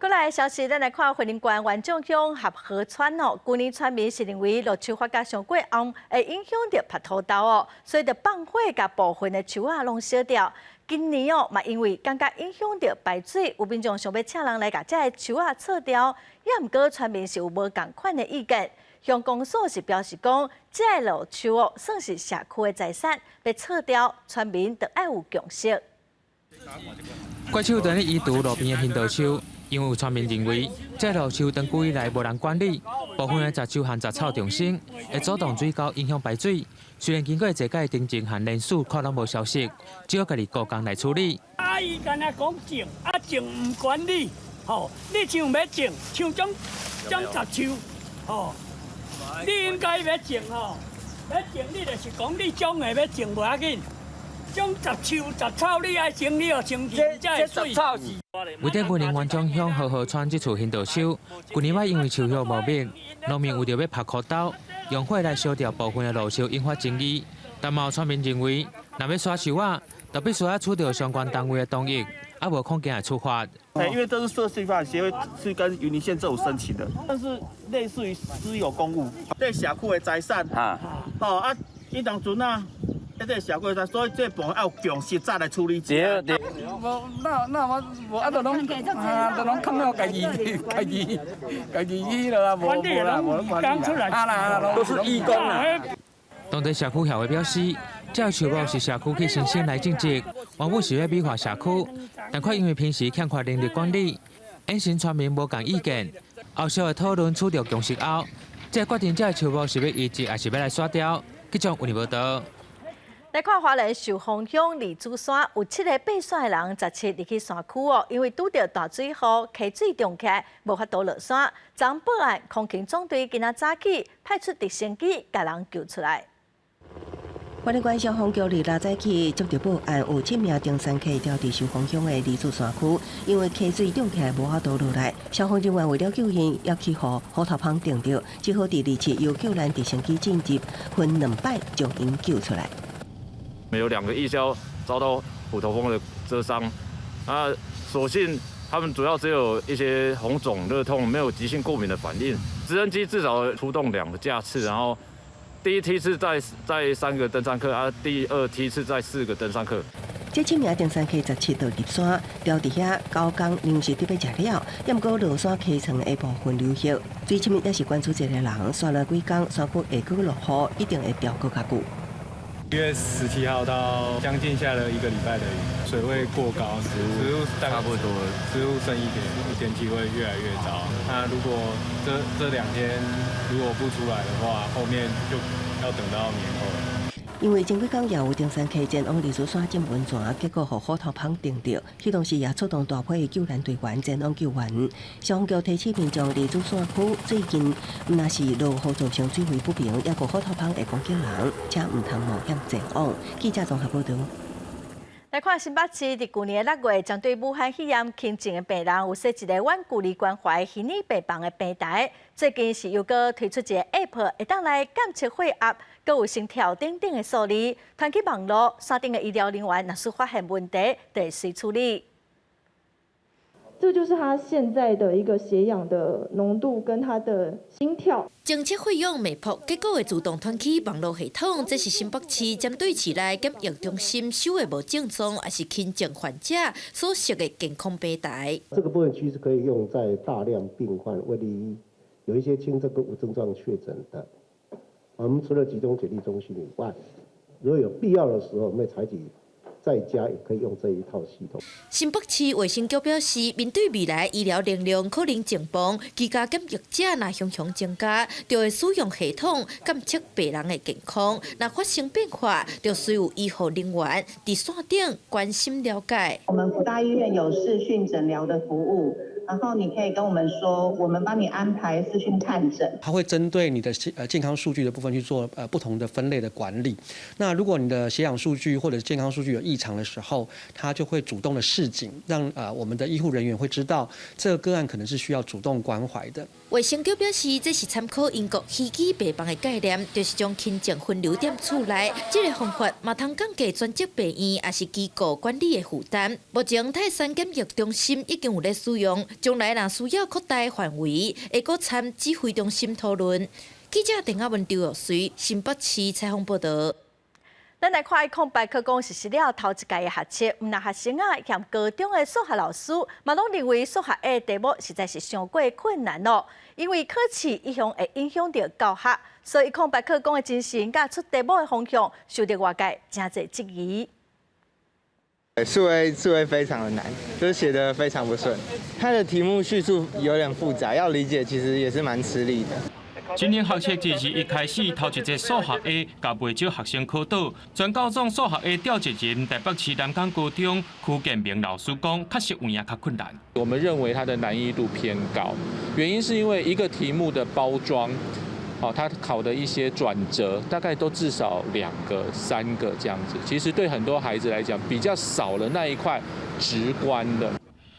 Speaker 1: 过来的消息，咱来看惠灵县元众乡合河村哦，去年村民是认为落树发芽上过红，会影响到拍土豆哦，所以就放火甲部分的树啊拢烧掉。今年哦，嘛因为感觉影响到排水，有民众想要请人来甲这个树啊撤掉，也毋过村民是有无共款的意见。乡公所是表示讲，这个路树哦算是社区的财产，要撤掉，村民就要有共识。
Speaker 9: 怪树等咧移除路边的行道树。 因为有村民认为，这路树长久以来无人管理，部分的杂树和杂草重生，会阻挡水沟，影响排水。虽然经过这届定情和联署，看拢无消息，只好家己雇工来处理。
Speaker 11: 阿姨干那讲种，种唔管理，吼，你像要种，像种杂树，吼，你应该要种吼，要种你就是讲你种的要种无要紧。 种杂树、杂草，你爱种，你要种起才会水。
Speaker 9: 为着文林元众乡和河村这处行道树，去年尾因为树叶茂密，农民为着要拍枯豆，用火来烧掉部分的路树，引发争议。但有村民认为，若要刷树啊，就必须要取得相关单位的同意，啊无空间来处罚。
Speaker 13: 因为这是社区发展协会是跟云林县政府申请的，但是类似于私有公务，对社区的财产啊，伊当阵啊。 这社会上，所以这部分要共识再来处理。对。那我都拢看到家己去了，无啦，都是义工啦。
Speaker 9: 当地社区协会表示，这树木是社区去申请来种植，原本是要美化社区，但却因为平时欠缺能力管理，引申村民无共意见。后续的讨论取得共识后，才决定这树木是要移植还是要来刷掉。记者为你报道。
Speaker 1: 来看花莲寿丰乡李子山有7个爬山的人17入去山区哦，因为拄到大水雨，溪水涨起来，无法度落山。昨报案，空勤总队今仔早起派出直升机，把人救出来。
Speaker 12: 花莲县消防局日早起接到报案，有7名登山客掉伫寿丰乡的李子山区，因为溪水涨起来，无法度落来。消防人员为了救援，要去互虎头帮定着，只好伫2次由救援直升机进入，分2摆将因救出来。
Speaker 26: 有2个义消遭到虎头蜂的蛰伤，所幸他们主要只有一些红肿、热痛，没有急性过敏的反应。直升机至少出动2个架次，然后第1梯次载3个登山客，第2梯次载4个登山客。
Speaker 12: 这7名登山客17度入山，钓伫遐9天粮食得要食了，也毋过落山溪床的部分流血。最深也是关注这个人，刷了几天，山区下搁落雨，一定会钓搁较久。
Speaker 27: 1月17号到将近下了1个礼拜的雨，水位过高，植物差不多，植物生一点气会越来越糟。那如果这2天如果不出来的话，后面就要等到年后了。
Speaker 12: 因为前几天也有登山客前往梨树山进温泉，结果被虎头蜂叮到，迄当时也出动大批的救援队员前往救援。消防局提醒民众，梨树山区最近毋但是落雨造成水位不平，也有虎头蜂会攻击人，且毋通冒险前往。记者综合报道。
Speaker 1: 来看新北市伫去年的6月，针对武汉肺炎轻症的病人，有设一个阮故里关怀虚拟病房的平台。最近是又搁推出一个 App， 会当来监测血压，搁有心跳等等的数字，传去网络，山顶的医疗人员若是发现问题，就会随处理。
Speaker 10: 这就是他现在的一个血氧的浓度跟他的心跳。
Speaker 15: 侦测费用未卜，结果会自动传去网络系统。这是新北市针对市内检疫中心收的无症状还是轻症患者所设的健康平台。
Speaker 16: 这个部分其实可以用在大量病患，为例有一些轻症跟无症状确诊的，我们除了集中检疫中心以外，如果有必要的时候，我们会采取。在家也可以用这一套系统。
Speaker 15: 新北市卫生局表示，面对未来医疗能量可能前崩，居家检疫者若雄雄增加，就会使用系统监测病人的健康。若发生变化，就需有医护人员伫线顶关心了解。
Speaker 17: 我们福大医院有视讯诊疗的服务。然后你可以跟我们说，我们帮你安排视讯看诊。它
Speaker 18: 会针对你的健康数据的部分去做不同的分类的管理。那如果你的血氧数据或者健康数据有异常的时候，它就会主动的示警，让我们的医护人员会知道这个个案可能是需要主动关怀的。
Speaker 15: 卫生局表示，这是参考英国虚拟病房的概念，就是将轻症分流点厝内。这个方法嘛，通降低专职病院也是机构管理的负担。目前泰山检疫中心已经有在使用。将来若需要扩大范围，会搁参指挥中心讨论。记者陈亚文、刘若水，新北市采访报道。
Speaker 1: 咱来看空白课纲实施了头一届的学测，毋但学生啊，兼高中的数学老师，嘛拢认为数学的题目实在是上过困难咯。因为考试一向会影响到教学，所以空白课纲的进行甲出题目的方向，受到外界真侪质疑。
Speaker 19: 数 A 非常的难，就是写得非常不顺。它的题目叙述有点复杂，要理解其实也是蛮吃力的。
Speaker 20: 今年学测自一开始，头一节数学 A， 甲袂少学生考倒。全高中数学 A 调解人台北市南港高中柯建明老师讲，确实有影较困难。
Speaker 22: 我们认为它的难易度偏高，原因是因为一个题目的包装。它考的一些转折，大概都至少2个、3个这样子。其实对很多孩子来讲，比较少了那一块直观的。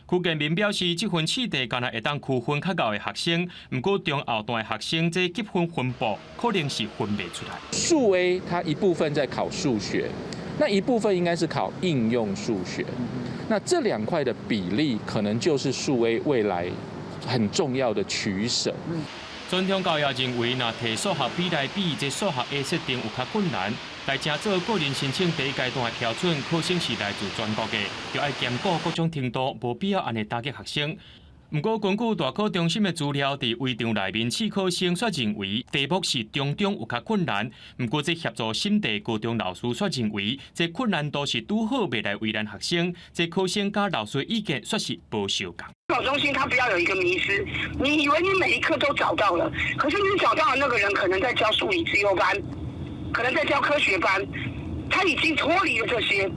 Speaker 20: 柯建明表示，这份试题敢若会当区分较高的学生，不过中后段的学生这积分分布可能是分袂出来。
Speaker 22: 数 A 它一部分在考数学，那一部分应该是考应用数学。那这2块的比例，可能就是数 A 未来很重要的取舍。
Speaker 20: 传统教育认为，若摕数学 B 来比，这数学 A 设定有较困难。来正做个人申请第一阶段的标准，考生是来自全国的，就要兼顾各种程度，无必要安尼打击学生。不过，根据大考中心的资料，伫会场内面，试考生却认为题目是中有较困难。不过，这协助审题高中老师却认为，这困难度是拄好未来为难学生。这考生甲老师意见却是不相同。
Speaker 28: 考中心他不要有一个迷失，你以为你每一科都找到了，可是你找到的那个人可能在教数理自由班，可能在教科学班，他已经脱离了这些。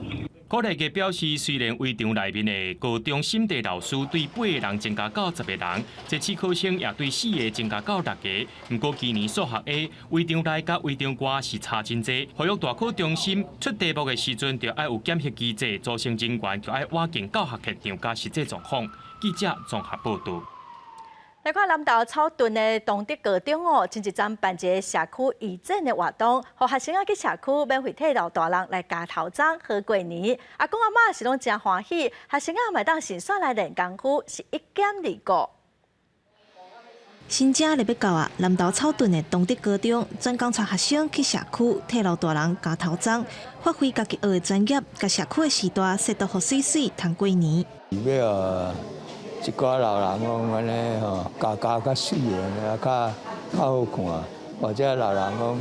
Speaker 20: 鼓励家表示，虽然会场内面的高中审题老师对8个人增加到10个人，这次考生也对4个增加到6个。不过今年数学 A 会场内甲会场外是差真多，呼吁大考中心出题目的时阵，就要有检核机制，组成人员就要挖进教学现场甲实际状况。记者综合报道。
Speaker 1: 来看南投草屯的东德高中哦，前一站办一个社区义诊的活动，让学生去社区免费替老大人来加头章、贺过年。阿公阿嬷是拢真欢喜，学生嘛当先选来练功夫，是1减2个。
Speaker 2: 新正入要到啊，南投草屯的东德高中专工带学生去社区替老大人加头章，发挥家己学的专业，甲社区的时代设得好水水通过年。
Speaker 29: 一寡老人讲安尼吼，加较水的，较好看，或者老人讲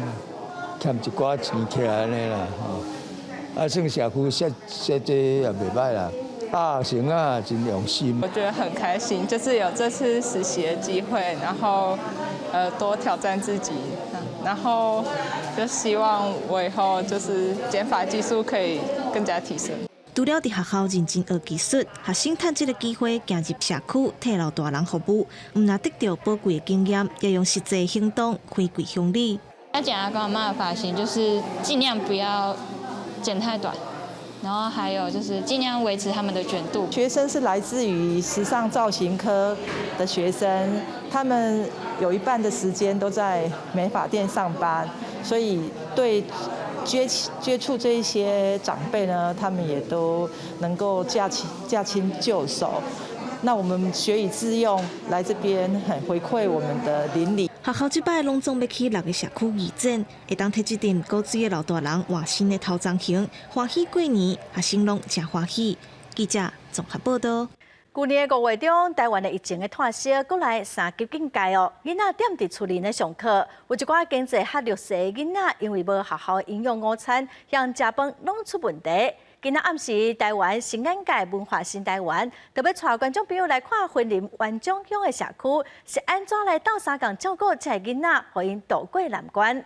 Speaker 29: 欠一寡钱起来安尼啦吼。啊，算社区设这也袂歹啦。大学生啊，真用心。
Speaker 30: 我觉得很开心，就是有这次实习的机会，然后
Speaker 3: 多挑战自己，然后就希望我以后就是剪发技术可以更加提升。
Speaker 2: 除了伫学校认真学技术，学生趁这个机会行入社区替老大人服务，唔但得到宝贵的经验，也用实际行动回馈乡里。
Speaker 4: 要剪阿公阿嬷的发型，就是尽量不要剪太短。然后还有就是尽量维持他们的卷度。
Speaker 5: 学生是来自于时尚造型科的学生，他们有一半的时间都在美发店上班，所以对接触这一些长辈呢，他们也都能够驾轻就熟。那我们学以致用，来这边回馈我们的邻里。
Speaker 2: 学校这摆拢总要去6个社区义诊，会当摕这阵高水的老大人换新的头章型，欢喜过年，学生拢真欢喜。记者综合报道。
Speaker 1: 去年5月中，台湾的疫情的拓烧，过来3级警戒哦，囡仔踮伫厝里咧上课，有一寡经济较弱势的囡仔，因为无学校营养午餐，向食饭拢出问题。今仔暗时，台湾新眼界文化新台湾，特别带观众朋友来看云林湾中乡的社区，是安怎来斗相共照顾这些囡仔，互因渡过难关。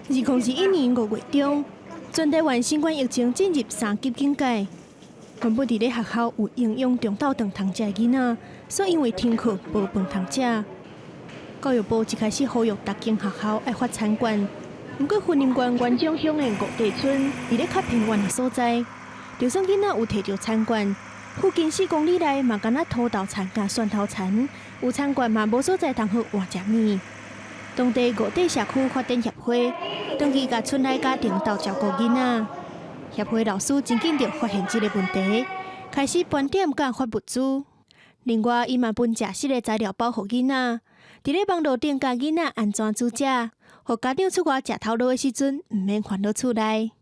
Speaker 6: 2021年5月中，全台湾新冠疫情进入3级警戒。原本伫咧学校有营养中昼顿通食的囡仔，所以因为停课无饭通食。教育部一开始呼吁各间学校爱发餐馆。不过，云林县湾中乡的五地村，伫咧较偏远的所在，就算囡仔有摕到餐馆，附近4公里内嘛敢若土豆田甲蒜头田，有餐馆嘛无所在通好换食面。当地五地社区发展协会，长期甲村内家庭斗照顾囡仔。协会老师真紧就发现这个问题，开始盘点甲发物资。另外，伊嘛分食食的材料包互囡仔，伫咧网络顶教囡仔安怎煮食，互家长出外食头路的时阵，毋免烦恼厝内。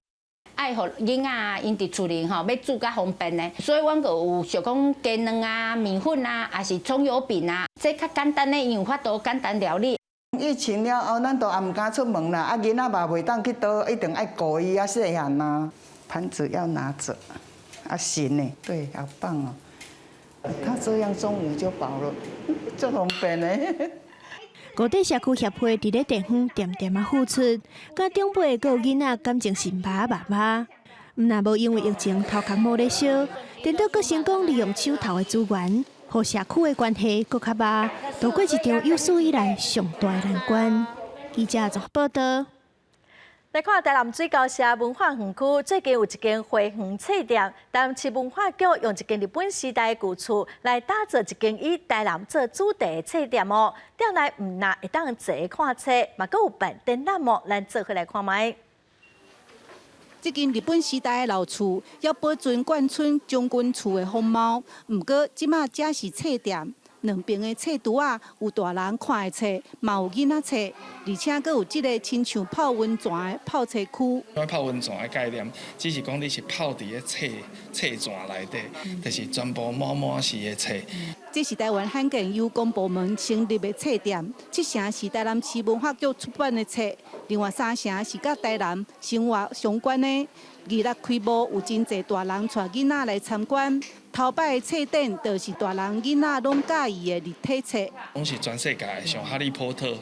Speaker 8: 爱互囡仔因伫厝里吼，要煮较方便的，所以阮就有想讲鸡卵啊、米粉啊，也是葱油饼啊，这较简单的，因有法度简单料理。
Speaker 21: 疫情了后，咱都也毋敢出门啦，囡仔嘛袂当去倒，一定爱顾伊啊细汉呐。盘子要拿着，行呢，对，好棒哦。他这样中午就饱了，这方便呢。
Speaker 6: 五地社区协会伫咧地方点点啊付出，甲长辈个囡仔感情是麻。毋若无因为疫情头壳无咧烧，颠倒阁成功利用手头的资源，互社区的关系阁较密，度过一场有史以来上大的难关。记者综合报道。
Speaker 1: 来看台南水高社文化园区，最近有一间花园册店，台南市文化局用一间日本时代的旧厝来打造一间以台南做主题的册店哦。店内唔但会当坐看册，嘛阁有办展览哦。咱做伙来看卖。
Speaker 23: 这间日本时代的老厝要保存贯村将军厝的风貌，不过即马只是册店。两边的册橱啊，有大人看的册，嘛有囡仔册，而且佫有即个亲像泡温泉的泡册区。
Speaker 24: 泡温泉的概念，只是讲你是泡伫个册泉内底，就是全部满是的册。
Speaker 23: 这是台湾罕见由公部门成立的册店，7成是台南市文化局出版的册，另外3成是甲台南生活相关的。二日开幕，有真侪大人带囡仔来参观。头摆的册展就是大人囡仔拢介意的立体册，
Speaker 24: 拢是全世界像哈利波特，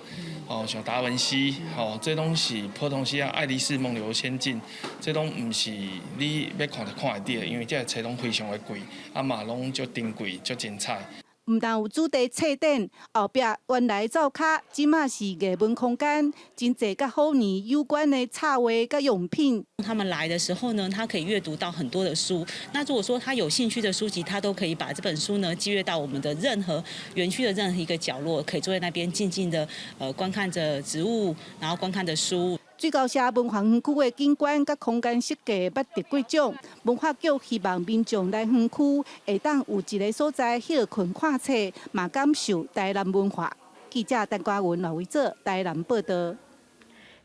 Speaker 24: 像达文西，这拢是普通时啊爱丽丝梦游仙境，这拢唔是你要看就看得到的，因为这册拢非常的贵，嘛拢足珍贵、足精彩。
Speaker 23: 唔但有主题册展，后壁原来灶卡，即马是艺文空间，真侪甲好年有关的插画甲用品。
Speaker 25: 他们来的时候呢，他可以阅读到很多的书。那如果说他有兴趣的书籍，他都可以把这本书呢寄阅到我们的任何园区的任何一个角落，可以坐在那边静静的观看着植物，然后观看着书。
Speaker 23: 水高社文化园区的景观甲空间设计捌得过奖，文化局希望民众来园区会当有一个所在休困看册，嘛感受台南文化。记者陈嘉文、刘伟做台南报道。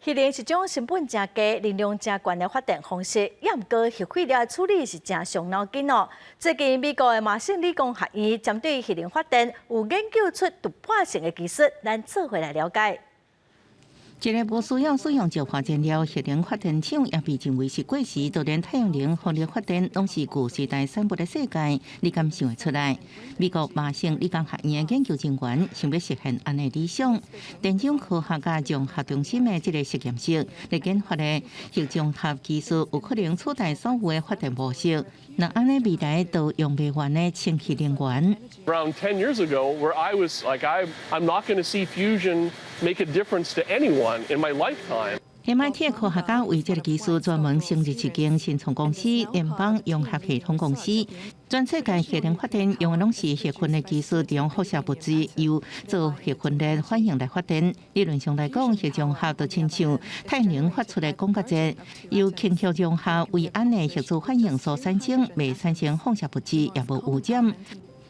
Speaker 1: 鱼鳞是种成本真低、能量真悬的发电方式，也毋过核废料处理是真伤脑筋哦。最近美国的麻省理工学院针对鱼鳞发电有研究出突破性的技术，咱做回来了解。
Speaker 7: 一个无需要使用石化燃料核能发电厂，也被认为是过时。当然，太阳能、风力发电拢是旧时代散布的世界，你敢想会出来？美国麻省理工学院研究人员想要实现安尼理想，电厂科学家将核中心的这个实验室来研发的核综合技术，有可能取代所有的发电模式。那安尼未来都用不完的清洁能源。
Speaker 9: Around 10 years ago, where I was like, I'm not going to see fusion make a difference to anyone in my lifetime.
Speaker 7: MIT 的科学家为这个技术专门成立一间新创公司——联邦融合系统公司。全世界核能发电用的拢是核群的技术，利用辐射物质由做核群的反应来发电。理论上来讲，核融合就亲像太阳能发出的光学节，由氢核融合为安的核子反应所产生，未产生放射物质，也无污染。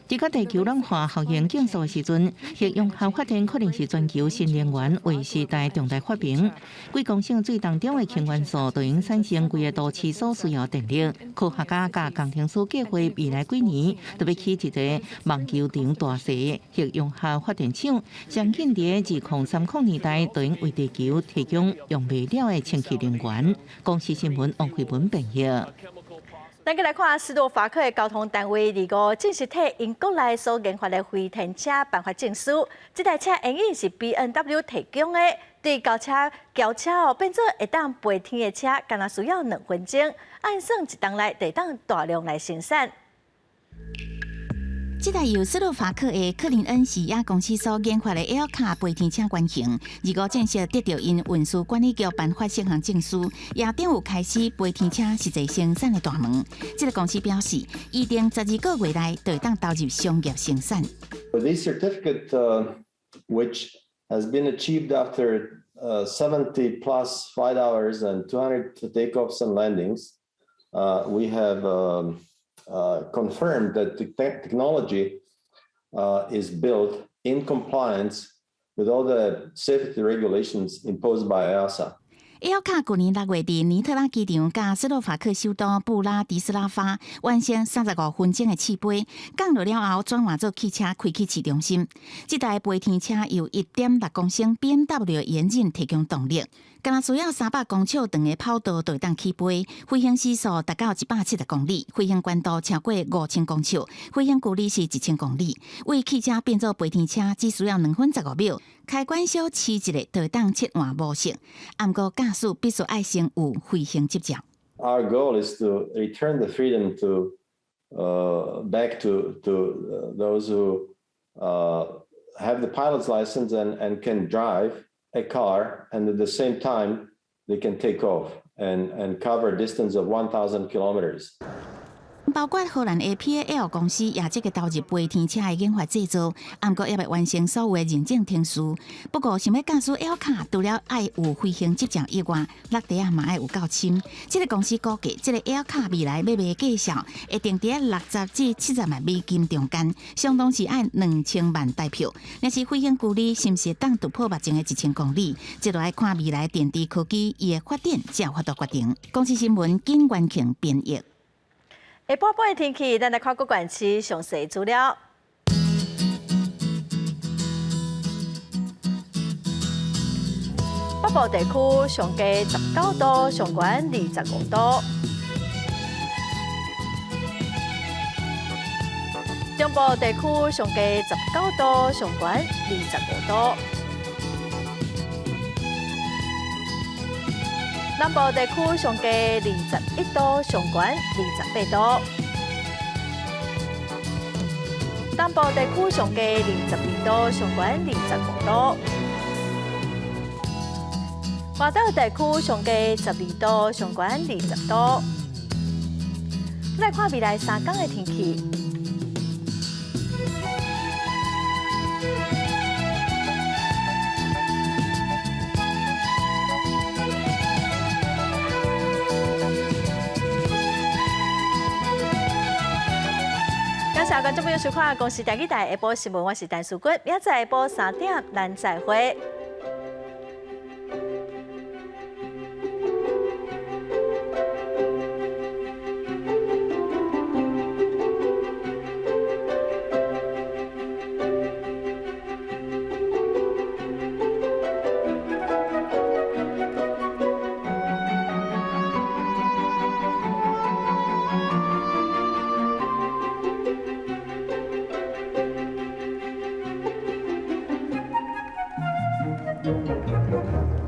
Speaker 7: 伫个地球暖化效应减速的时阵，核融合发电可能是全球新能源为时代重大发明。贵公性水当中的氢元素，就用产生规个都市所需要电力。科学家甲工程师计划未来几年，就要起一个网球场大小的核融合发电厂，相信伫2030年代，就用为地球提供用未了的清洁能源。公司新闻王慧文编译。
Speaker 1: 咱再来看斯洛伐克的交通单位25正式替因国内所研发的飞天车颁发证书。这台车原因是 BMW 提供的，对轿车变做会当飞天的车，干那需要2分钟，按算一档内得当大量来生产。
Speaker 10: 这台由斯洛伐克的克林恩西亚公司所研发的 L 卡飞天车原型，25正式得到因运输管理局颁发适项证书，也顶有开始飞天车实际生产的大门。这个公司表示，预定12个月内就会当投入商业生产。
Speaker 11: This certificate, which has been achieved after 70 plus flight hours and 200 takeoffs and landings, we have. Confirmed that the technology is built in compliance with all the safety regulations imposed by EASA.
Speaker 10: L 卡去年6月伫尼特拉机场甲斯洛伐克首都布拉迪斯拉发完成35分钟的起飞，降落了后转换做汽车开去市中心。这台飞天车由1.6公升 BMW 引擎提供动力，敢若需要300公尺长的跑道就会当起飞，飞行时速达到170公里，飞行高度超过5000公尺，飞行距离是1000公里。为汽车变做飞天车只需要2分15秒。开关小试一个就当切换模式，不过驾驶必须爱先有飞行执照。
Speaker 11: Our goal is to return the freedom to back to those who have the pilot's license and can drive a car, and at the same time they can take off and cover a distance of 1,000 kilometers.
Speaker 10: 包括荷兰的 PAL 公司也积极投入飞天车的研发制造，不过也未完成所有的认证程序。不过，想要驾驶 L 卡，除了爱有飞行执照以外，落地啊嘛爱有够深。这个公司估计，这个 L 卡未来要卖介绍，会定伫60至70万美金中间，相当是爱2000万台票。若是飞行距离是不是当突破目前的1000公里，这就要看未来电池科技伊的发展才有法度决定。公司新闻金元庆编译。
Speaker 1: 下晡半的天气，咱来看各县市详细资料。北部地区上低19度，上悬25度；中部地区上低19度，上悬25度；南部地区上低21度，上悬28度；东部地区上低22度，上悬25度；华岛地区上低12度，上悬20度。来看未来3天的天气。感谢观众朋友收看《公视台语台下晡新闻》，我是陈淑君，明仔下晡3点，咱再会。拜。